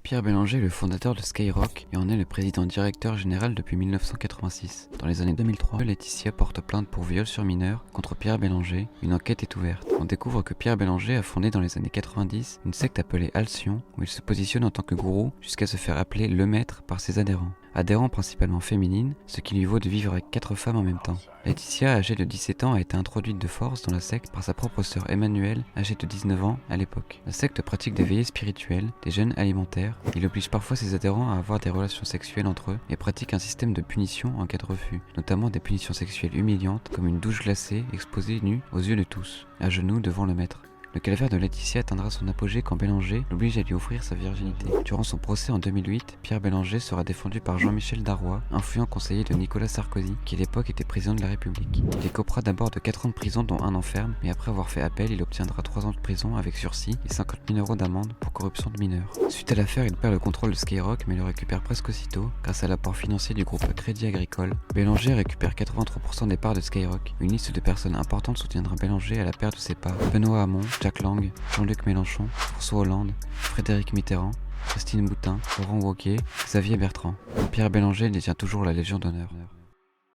Pierre Bélanger est le fondateur de Skyrock et en est le président directeur général depuis 1986. Dans les années 2003, Laetitia porte plainte pour viol sur mineur contre Pierre Bélanger. Une enquête est ouverte. On découvre que Pierre Bélanger a fondé dans les années 90 une secte appelée Alcyon où il se positionne en tant que gourou jusqu'à se faire appeler le maître par ses adhérents. Adhérents principalement féminines, ce qui lui vaut de vivre avec 4 femmes en même temps. Laetitia, âgée de 17 ans, a été introduite de force dans la secte par sa propre sœur Emmanuelle, âgée de 19 ans à l'époque. La secte pratique des veillées spirituelles, des jeûnes alimentaires, il oblige parfois ses adhérents à avoir des relations sexuelles entre eux et pratique un système de punition en cas de refus, notamment des punitions sexuelles humiliantes comme une douche glacée exposée nue aux yeux de tous, à genoux devant le maître. Le calvaire de Laetitia atteindra son apogée quand Bélanger l'oblige à lui offrir sa virginité. Durant son procès en 2008, Pierre Bélanger sera défendu par Jean-Michel Darrois, influent conseiller de Nicolas Sarkozy, qui à l'époque était président de la République. Il écopera d'abord de 4 ans de prison dont 1 an ferme, mais après avoir fait appel, il obtiendra 3 ans de prison avec sursis et 50 000 € d'amende pour corruption de mineurs. Suite à l'affaire, il perd le contrôle de Skyrock mais le récupère presque aussitôt grâce à l'apport financier du groupe Crédit Agricole. Bélanger récupère 83% des parts de Skyrock. Une liste de personnes importantes soutiendra Bélanger à la perte de ses parts. Benoît Hamon, Jacques Lang, Jean-Luc Mélenchon, François Hollande, Frédéric Mitterrand, Christine Boutin, Laurent Wauquiez, Xavier Bertrand. Pierre Bélanger détient toujours la Légion d'honneur.